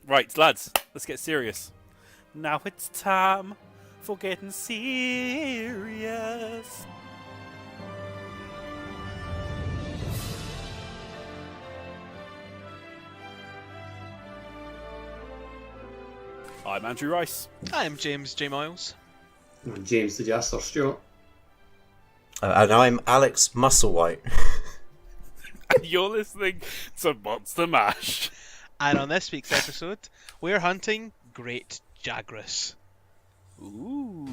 Right, lads, let's get serious. Now it's time for getting serious. I'm Andrew Rice. I'm James J. Miles. I'm James the Jester Stewart. And I'm Alex Musselwhite. And you're listening to Monster Mash. And on this week's episode, we're hunting Great Jagras. Ooh.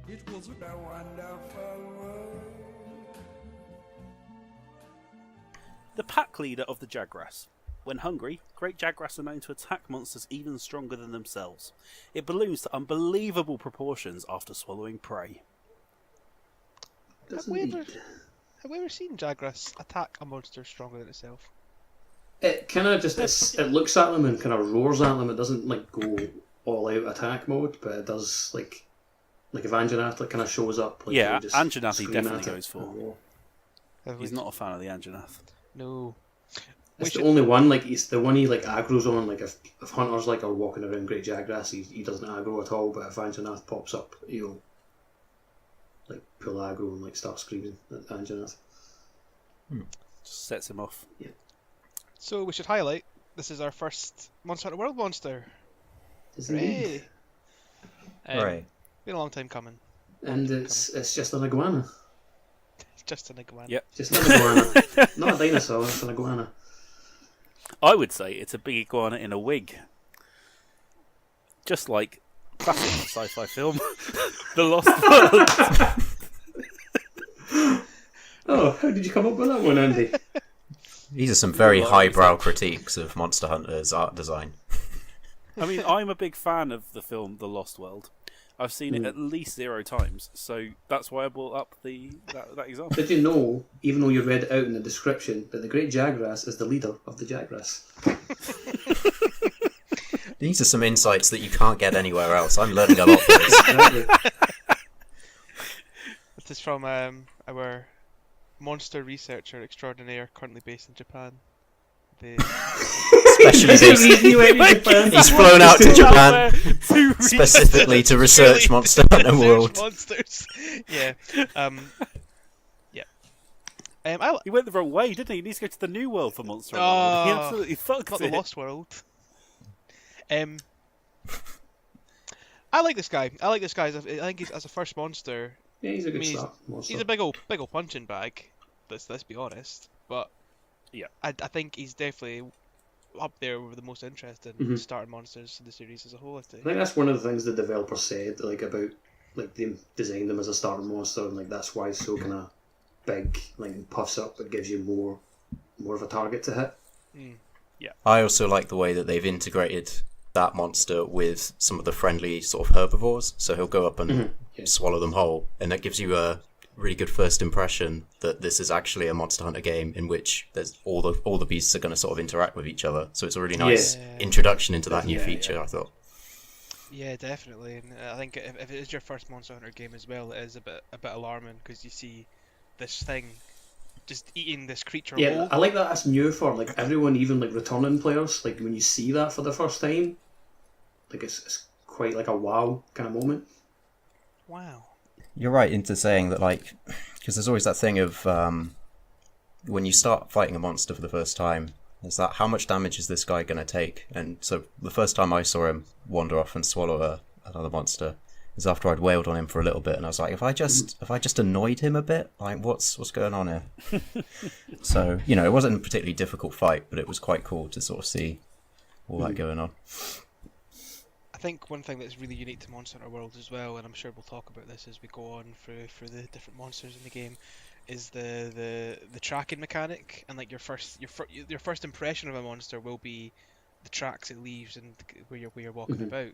It was a wonderful world. The pack leader of the Jagras. When hungry, great Jagras are known to attack monsters even stronger than themselves. It balloons to unbelievable proportions after swallowing prey. Have we ever seen Jagras attack a monster stronger than itself? It kind of just it looks at them and kind of roars at them. It doesn't like go all out attack mode, but it does like if Anjanath like kind of shows up. Like, Yeah, just Anjanath he scream definitely at it goes for. and roar. He's not a fan of the Anjanath. No. It's the only one, like he's the one he like aggro's on. Like if hunters like are walking around Great Jagras, he doesn't aggro at all. But if Anjanath pops up, he'll like pull aggro and like start screaming at Anjanath. Just sets him off. Yeah. So we should highlight, this is our first Monster Hunter World monster. Hooray! Right. Been a long time coming. And it's just an iguana. It's just an iguana. Yep. Just an iguana. Not a dinosaur, it's an iguana. I would say it's a big iguana in a wig. Just like classic sci-fi film, The Lost World. Oh, how did you come up with that one, Andy? These are some very highbrow critiques of Monster Hunter's art design. I mean, I'm a big fan of the film The Lost World. I've seen it at least 0 times, so that's why I brought up that example. Did you know, even though you read it out in the description, that the Great Jagras is the leader of the Jagras? These are some insights that you can't get anywhere else. I'm learning a lot from this. Exactly. This is from our monster researcher extraordinaire currently based in Japan. Especially he's flown out to Japan specifically to research Monster Hunter World. Monsters. Yeah. Yeah. He went the wrong way, didn't he? He needs to go to the New World for Monster Hunter. Oh, He absolutely fucked not it. the Lost World. I like this guy. I think he's as a first monster. Yeah, he's a good I mean, start. Monster. He's a big old punching bag. Let's be honest. But Yeah. I think he's definitely up there with the most interesting starting monsters in the series as a whole. I I think. think that's one of the things the developers said, like about like they designed them as a starting monster, and like that's why it's so kind of big, like and puffs up. It gives you more of a target to hit. I also like the way that they've integrated that monster with some of the friendly sort of herbivores. So he'll go up and swallow them whole, and that gives you a really good first impression that this is actually a Monster Hunter game in which there's all the beasts are going to sort of interact with each other. So it's a really nice introduction into that new feature, I thought. Yeah, definitely. And I think if it is your first Monster Hunter game as well, it is a bit alarming because you see this thing just eating this creature Yeah, whole. I like that. That's new for like everyone, even like returning players. Like when you see that for the first time, like it's quite like a wow kind of moment. Wow. You're right into saying that, like, because there's always that thing of when you start fighting a monster for the first time, there's that, how much damage is this guy going to take? And so the first time I saw him wander off and swallow another monster is after I'd wailed on him for a little bit, and I was like, if I just annoyed him a bit, like, what's going on here? So, you know, it wasn't a particularly difficult fight, but it was quite cool to sort of see all that going on. I think one thing that's really unique to Monster Hunter World as well, and I'm sure we'll talk about this as we go on through the different monsters in the game, is the tracking mechanic. And like your first impression of a monster will be the tracks it leaves and where you're walking about.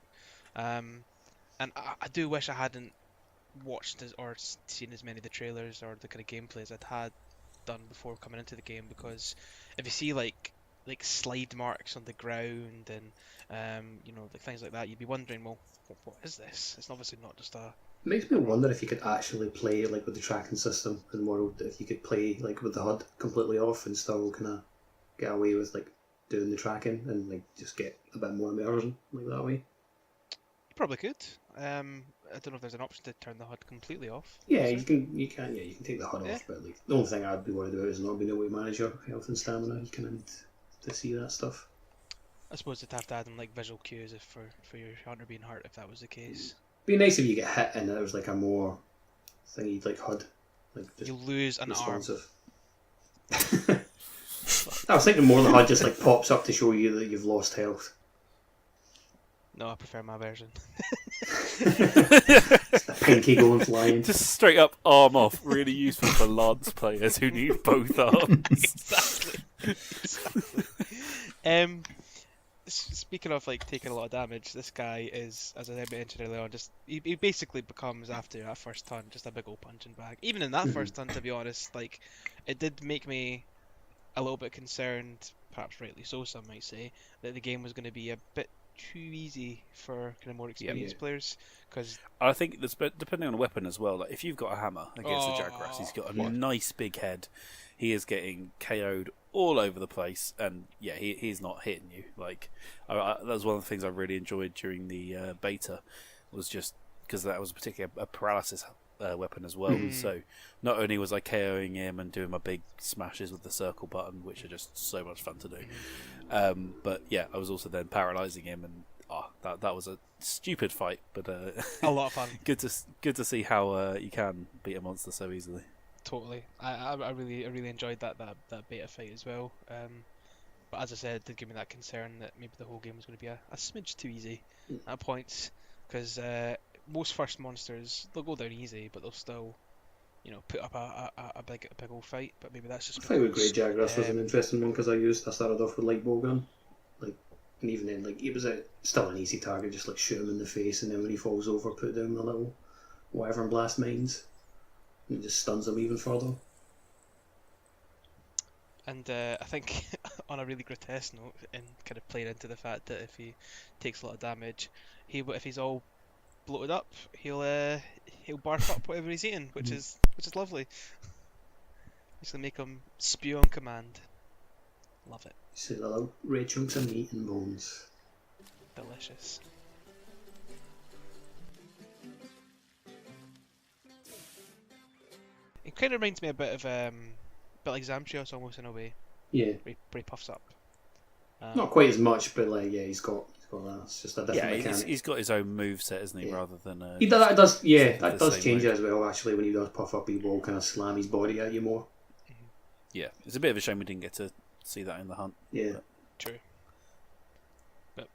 And I do wish I hadn't watched or seen as many of the trailers or the kind of gameplays I'd had done before coming into the game, because if you see like slide marks on the ground and like things like that, you'd be wondering, well, what is this? It's obviously not just a It makes me wonder if you could actually play like with the tracking system in World, if you could play like with the HUD completely off and still kind of get away with like doing the tracking and like just get a bit more immersion like that way. You probably could. I don't know if there's an option to turn the HUD completely off. Yeah, is there? you can take the HUD Yeah. off, but like the only thing I'd be worried about is not being able to manage your health and stamina. You kind of need to see that stuff. I suppose you'd have to add in like visual cues if for your hunter being hurt if that was the case. Be nice if you get hit and there was like a more thingy like HUD, like just You'll lose an responsive. I was thinking more the HUD just like pops up to show you that you've lost health. arm. No, I prefer my version. It's the pinky going flying. Just straight up arm off. Really useful for Lance players who need both arms. Exactly. Speaking of like taking a lot of damage, this guy is, as I mentioned earlier on, just he basically becomes after that first turn just a big old punching bag. Even in that first turn, to be honest, like it did make me a little bit concerned, perhaps rightly so, some might say, that the game was going to be a bit too easy for kind of more experienced players. Because I think that's depending on the weapon as well. Like if you've got a hammer against the Jagras, he's got a nice big head. He is getting KO'd all over the place, and yeah, he's not hitting you. Like that was one of the things I really enjoyed during the beta, was just because that was particularly a paralysis weapon as well. So not only was I KOing him and doing my big smashes with the circle button, which are just so much fun to do, but yeah, I was also then paralysing him, and that was a stupid fight, but a lot of fun. good to see how you can beat a monster so easily. Totally. I really enjoyed that beta fight as well. But as I said, it did give me that concern that maybe the whole game was going to be a smidge too easy at points, because most first monsters, they'll go down easy, but they'll still, put up a big old fight. But maybe that's just. I think with Great Jagras was an interesting one because I started off with light bow gun, like, and even then like it was still an easy target, just like shoot him in the face, and then when he falls over, put down the little whatever and blast mines. And it just stuns him even further. And I think on a really grotesque note, and kind of playing into the fact that if he takes a lot of damage, if he's all bloated up, he'll barf up whatever he's eating, which is lovely. He's gonna make him spew on command. Love it. See the little red chunks of meat and bones. Delicious. It kind of reminds me a bit like Zamtrios almost in a way. Yeah. Where he puffs up. Not quite as much, but like he's got that. It's just a different mechanic. He's got his own moveset, isn't he? Rather than that does change move. it as well. Actually, when he does puff up, he will kind of slam his body at you more. Yeah, it's a bit of a shame we didn't get to see that in the hunt. Yeah. True. But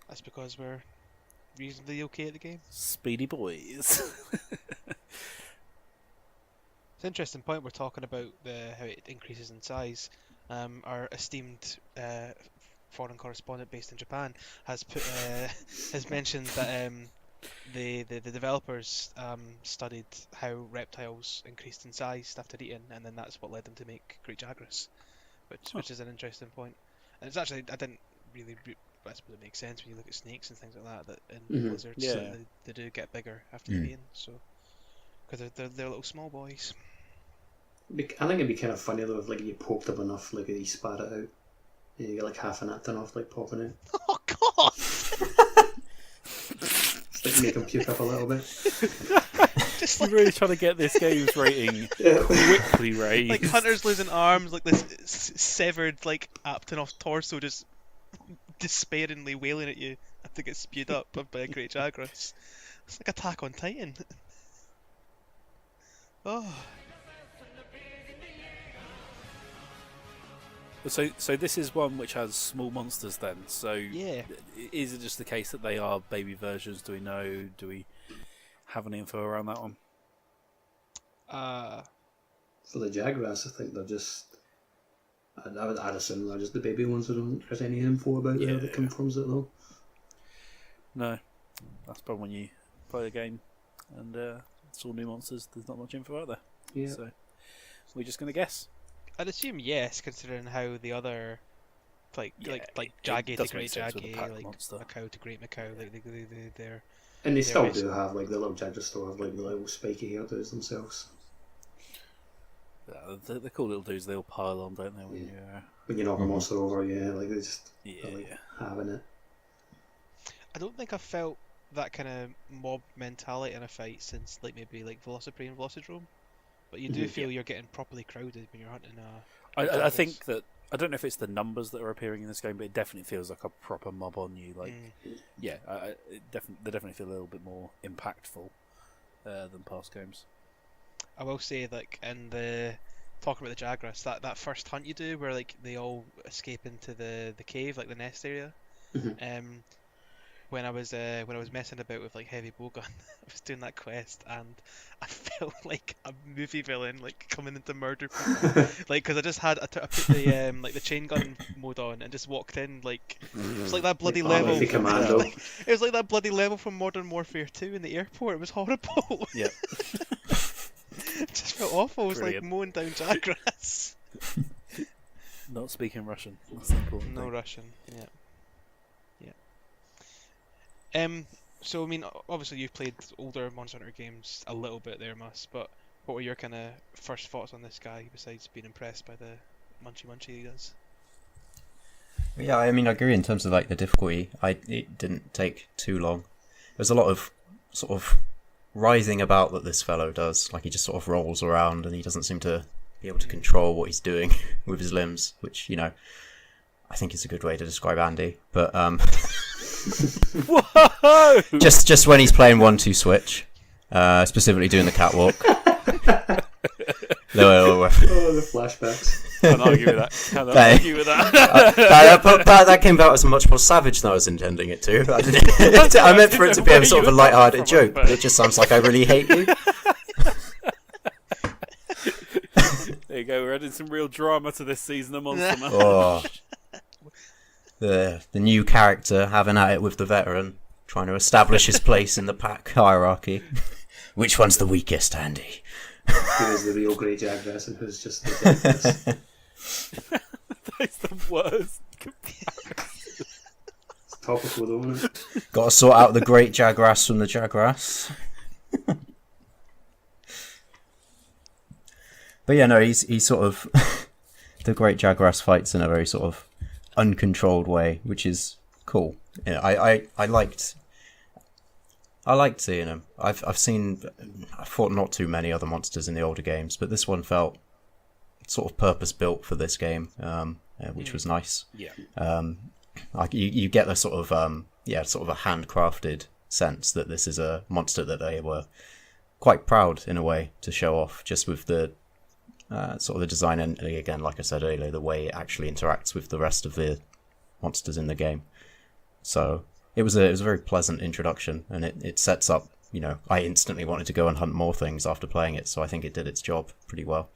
that's because we're reasonably okay at the game. Speedy boys. It's an interesting point. We're talking about how it increases in size. Our esteemed foreign correspondent based in Japan has mentioned that the developers studied how reptiles increased in size after eating, and then that's what led them to make Great Jagras, which is an interesting point. And it's actually, I didn't really, I suppose it makes sense when you look at snakes and things like that in blizzards, they do get bigger after they've eaten, so because they're little small boys. I think it'd be kind of funny though if like you poked him enough, like he spat it out, and you get like half an actin off, like popping out. Oh God! It's like make him puke up a little bit. Just I'm really trying to get this game's rating quickly raised. like hunters losing arms, like this severed like Aptonoff torso just despairingly wailing at you after it gets spewed up by a Great Jagras. It's like Attack on Titan. Oh. So this is one which has small monsters then. So Yeah. is it just the case that they are baby versions? Do we know? Do we have any info around that one? For the Jagras, I think they're just. I'd assume they're just the baby ones. I don't think there's any info about where it confirms it though. No, that's probably when you play the game and it's all new monsters. There's not much info out there. Yeah. So we're just gonna guess. I'd assume yes, considering how the other, like Yeah, like it Jaggy to does make Great sense with a Jaggy, pack like monster. Macau to Great Macau, like they're And they still There is- do have, like, the little Jagras still have, like, the little spiky hairdos themselves. Yeah, the cool little dudes, they all pile on, don't they? When When you knock a monster over, like, they just yeah, are, like, having it. I don't think I've felt that kind of mob mentality in a fight since like maybe like Velociprey and Velocidrome. But you do feel you're getting properly crowded when you're hunting I think that I don't know if it's the numbers that are appearing in this game, but it definitely feels like a proper mob on you. Like, yeah, they definitely feel a little bit more impactful than past games. I will say, like, in the talking about the Jagras, that first hunt you do where like they all escape into the cave, like the nest area. When I was messing about with like heavy bowgun, I was doing that quest and I felt like a movie villain, like coming in to murder people. Like, because I just had I put the like the chain gun mode on and just walked in like it was like that bloody level. Like the commando. Like, it was like that bloody level from Modern Warfare 2 in the airport. It was horrible. Yeah. It just felt awful. It was Brilliant. like mowing down Jagras. Not speaking Russian. That's the important No thing. Russian. Yeah. So I mean, obviously you've played older Monster Hunter games a little bit there, Mus. But what were your kind of first thoughts on this guy besides being impressed by the munchy he does? Yeah, I mean, I agree in terms of like the difficulty. It didn't take too long. There's a lot of sort of writhing about that this fellow does. Like he just sort of rolls around and he doesn't seem to be able to control what he's doing with his limbs, which I think is a good way to describe Andy. But Whoa! just when he's playing 1-2 switch, specifically doing the catwalk. Oh, the flashbacks. Can't argue with that. Can't Hey. argue with that. But that came out as much more savage than I was intending it to. I meant for it to be a sort of a light-hearted joke, but it just sounds like I really hate you. There you go. We're adding some real drama to this season of Monster Mash. Oh. The new character having at it with the veteran, trying to establish his place in the pack hierarchy. Which one's the weakest, Andy? Who is the real Great Jagras and who's just the Jagras? That's the worst. It's topical though, isn't it? Got to sort out the great Jagras from the Jagras. But yeah, no, he's sort of the great Jagras fights in a very sort of uncontrolled way, which is cool. Yeah, I liked seeing him. I fought not too many other monsters in the older games, but this one felt sort of purpose built for this game, which was nice. Yeah. Like you get the sort of sort of a handcrafted sense that this is a monster that they were quite proud in a way to show off, just with the sort of the design and again, like I said earlier, the way it actually interacts with the rest of the monsters in the game. So it was a very pleasant introduction, and it sets up. I instantly wanted to go and hunt more things after playing it, so I think it did its job pretty well.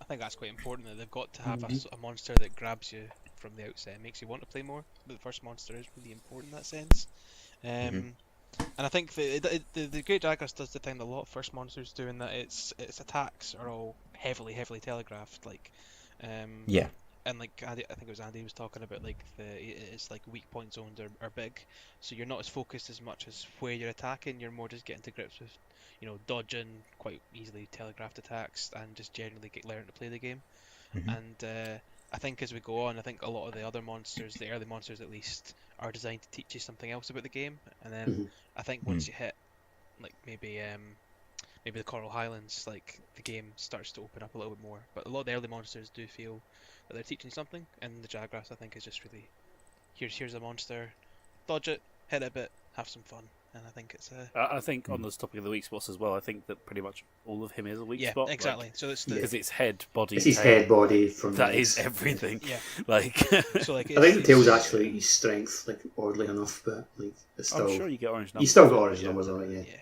I think that's quite important that they've got to have a monster that grabs you from the outset, makes you want to play more. The first monster is really important in that sense. And I think the Great Jagras does the thing that a lot of first monsters do, in that its attacks are all heavily telegraphed. Like, Yeah. and like Andy, I think it was Andy was talking about, like it's like weak point zones are big, so you're not as focused as much as where you're attacking. You're more just getting to grips with, dodging quite easily telegraphed attacks and just generally learning to play the game. And I think as we go on, I think a lot of the other monsters, the early monsters at least, are designed to teach you something else about the game. And then I think once you hit like maybe the Coral Highlands, like the game starts to open up a little bit more. But a lot of the early monsters do feel that they're teaching something, and the Jagras I think is just really here's a monster, dodge it, hit it a bit, have some fun. And I think it's I think on this topic of the weak spots as well, I think that pretty much all of him is a weak spot. exactly. So it's the Because it's head, body, It's his tail. head, body from That the is everything. yeah. Like, So like I think the tail's actually his strength, like oddly enough, but like it's still. I'm sure you get orange numbers. He's still got orange numbers on it, yeah. Yeah,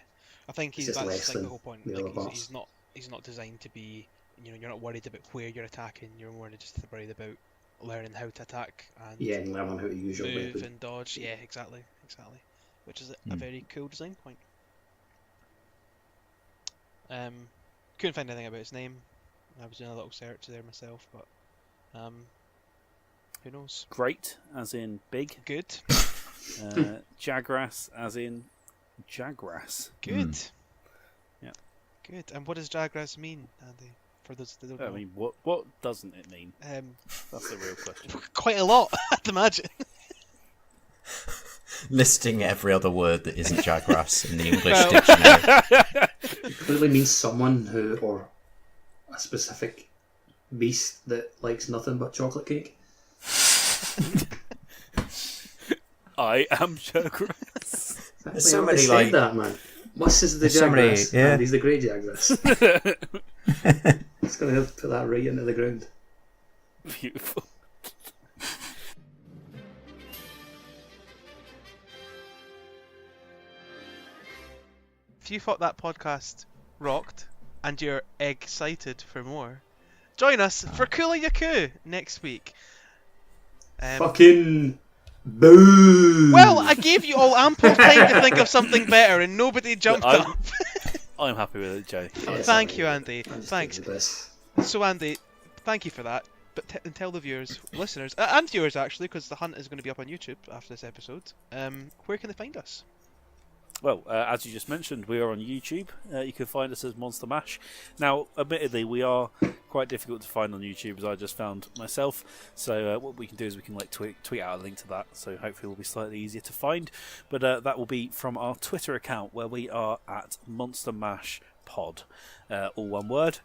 I think It's that's just less like the than whole point. the Like other parts. he's not designed to be. You're not worried about where you're attacking. You're more just worried about learning how to attack and Yeah, and learning how to use your move weapon. and dodge. Yeah, exactly. Which is a very cool design point. Couldn't find anything about his name. I was doing a little search there myself, but who knows? Great, as in big. Good. Jagras, as in Jagras. Good. Yeah. Good. And what does Jagras mean, Andy? For those that don't know. I mean, what doesn't it mean? Um, That's the real question. quite a lot, I'd imagine. Listing every other word that isn't Jagras in the English Well- dictionary. It clearly means someone who, or a specific beast that likes nothing but chocolate cake. I am Jagras. Exactly, so I many, said like- that, man. Mus is the There's so many, Jagras, yeah. and he's the great Jagras. It's going to put that right into the ground. Beautiful. If you thought that podcast rocked and you're excited for more, join us for Kula Yaku next week. Fucking boo! Well, I gave you all ample time to think of something better and nobody jumped I'm- up. I'm happy with it, Joe. Yes, Thank I you, mean, Andy. I'm just Thanks. doing the best. So, Andy, thank you for that. But and tell the viewers, listeners, and viewers actually, because the hunt is going to be up on YouTube after this episode. Where can they find us? Well, as you just mentioned, we are on YouTube. You can find us as Monster Mash. Now, admittedly, we are quite difficult to find on YouTube, as I just found myself. So what we can do is we can tweet out a link to that. So hopefully, it will be slightly easier to find. But that will be from our Twitter account, where we are at Monster Mash Pod, all one word.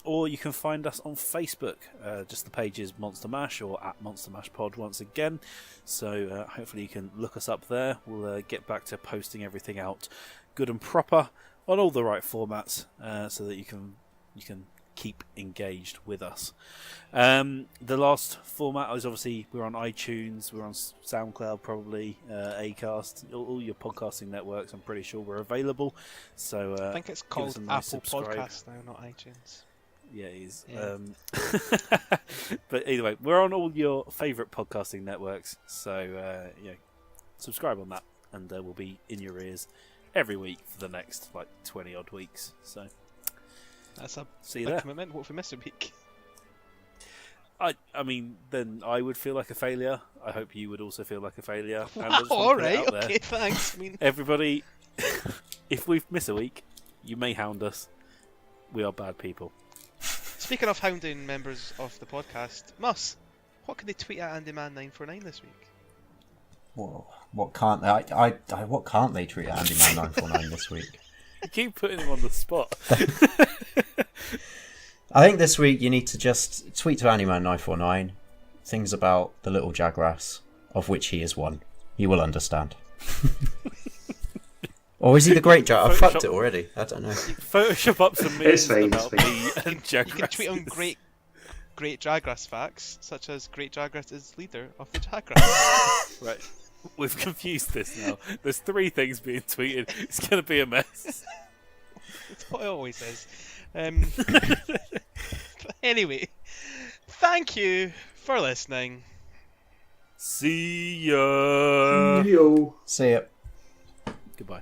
Or you can find us on Facebook. Just the page is Monster Mash or at Monster Mash Pod once again. So hopefully you can look us up there. We'll get back to posting everything out good and proper on all the right formats, so that you can keep engaged with us. The last format is obviously we're on iTunes, we're on SoundCloud, probably Acast, all your podcasting networks. I'm pretty sure we're available. So I think it's us called a nice Apple subscribe. Podcasts now, not iTunes. Yeah, it is. Yeah. But anyway, we're on all your favourite podcasting networks, so subscribe on that, and we'll be in your ears every week for the next 20 odd weeks. So That's a see you big there. commitment. What if we miss a week? I mean, then I would feel like a failure. I hope you would also feel like a failure. And I just Wow, wanna put it alright, out there. okay, thanks. I mean, Everybody, if we miss a week, you may hound us. We are bad people. speaking of hounding members of the podcast, Mus, what can they tweet at AndyMan949 this week? Whoa, what can't what can't they treat Andyman 949 this week? You keep putting him on the spot. I think this week you need to just tweet to Andyman 949 things about the little Jagras, of which he is one. You will understand. Or is he the great Jagras? I fucked it already. I don't know. Photoshop up some It's memes fine, about it's me and Jagras. You can tweet on great Jagras facts, such as Great Jagras is leader of the Jagras. Right. We've confused this now. There's 3 things being tweeted. It's going to be a mess. That's what it always is. Anyway, thank you for listening. See ya. Yo. See ya. Goodbye.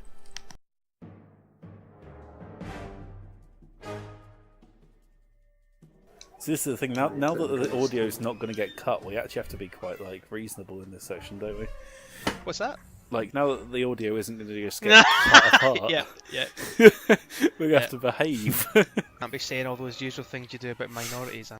So this is the thing. Now that the audio is not going to get cut, we actually have to be quite reasonable in this section, don't we? What's that? Now that the audio isn't going to just get cut apart, yeah. we're going to have to behave. Can't be saying all those usual things you do about minorities.